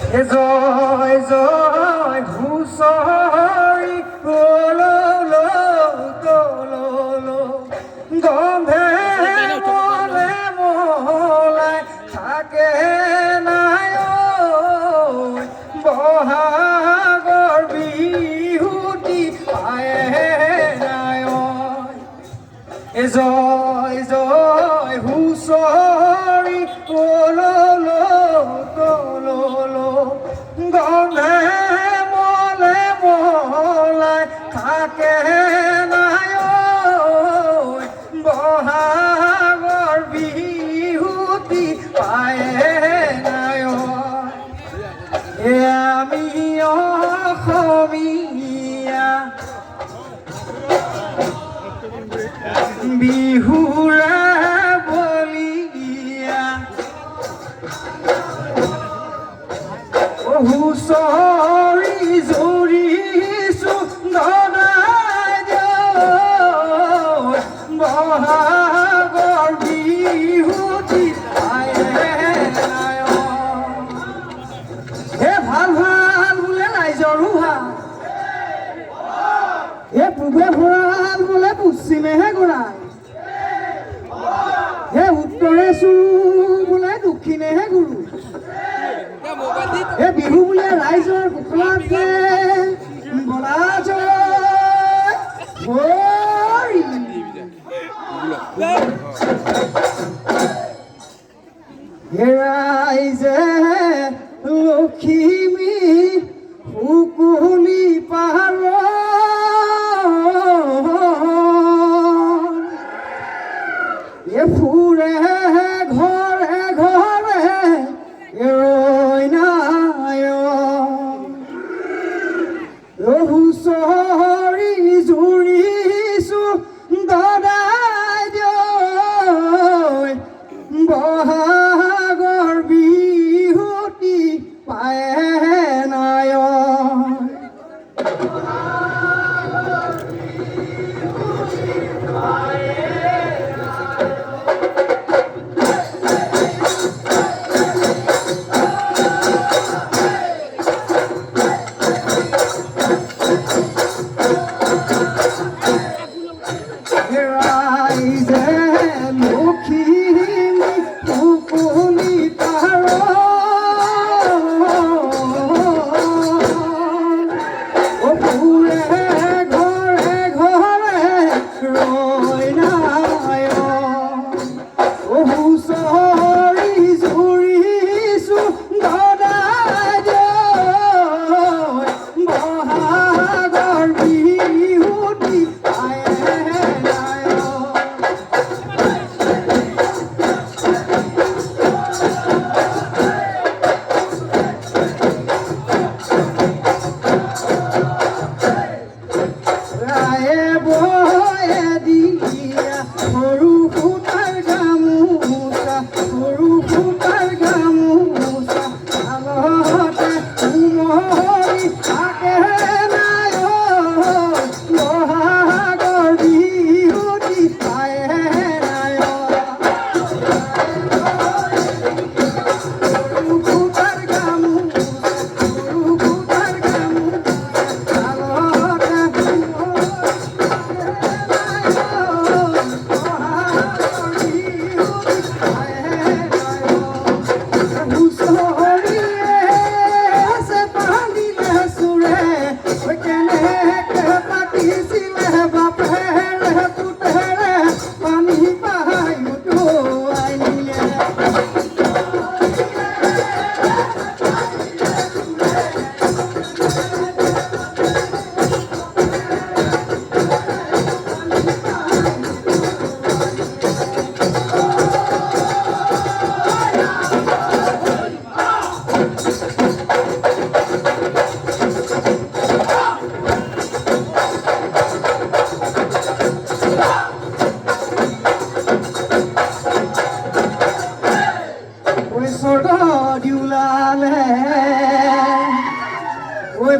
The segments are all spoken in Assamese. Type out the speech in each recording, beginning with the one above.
জয় জয় হুঁচৰি কললো গন্ধে মলে মলাই থাকে নাই বহাগৰ বিহুটি পায়ে নাই জয় জয় হুঁচৰি কললো গন্ধে মলে মলাই থাকে নাই বহাগৰ বিহুটি পায়ে নাই আমি অসমীয়া বিহুৰে বলিয়া হুঁচৰি জুৰিছো ধনাই বহাগৰ বিহুটি হে ভাল ভাল বোলে ৰাইজৰো ভাল হে পূবে ভঁৰাল বোলে পশ্চিমেহে গৰাই হে উত্তৰে চুৰু বোলে দক্ষিণেহে গুৰু হে বিহু বোলে ৰাইজৰ কুকুলাত বলা হে ৰাইজে লখিমী শুকুলি পাৰ ফুৰে ঘৰে ঘৰে হুঁচৰি জুৰিছো দদাই বহাগৰ বিহুটি পায়ে নাই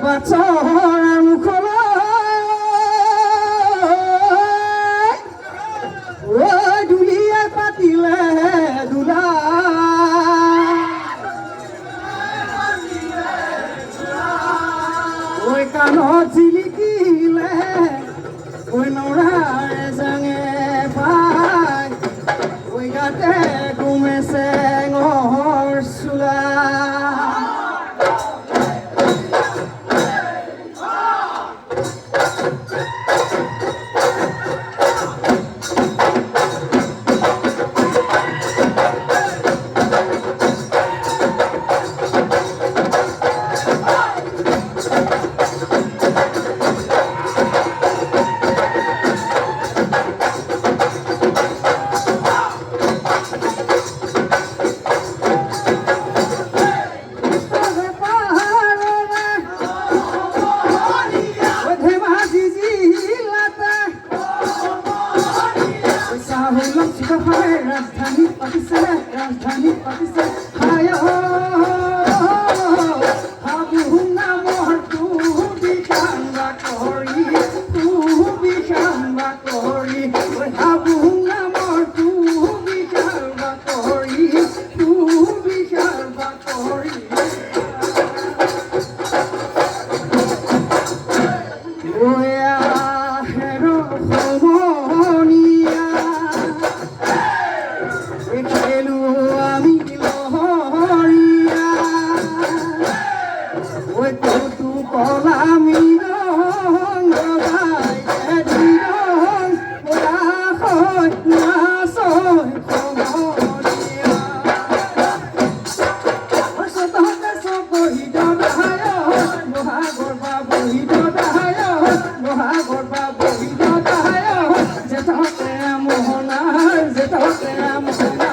বাছৰ মুখলৈ দুলিয়ে পাতিলে দুলা কাণত জিলিকিলে নৰাৰে জাঙে পাই গাতে গুমে চেঙৰ চোলা ৰাজধানী পাতিছে হায় হাবু নামৰ তুবি কান্দা কৰি হাবু নামৰ তুবি কান্দা কৰি Mohonar, Zeta,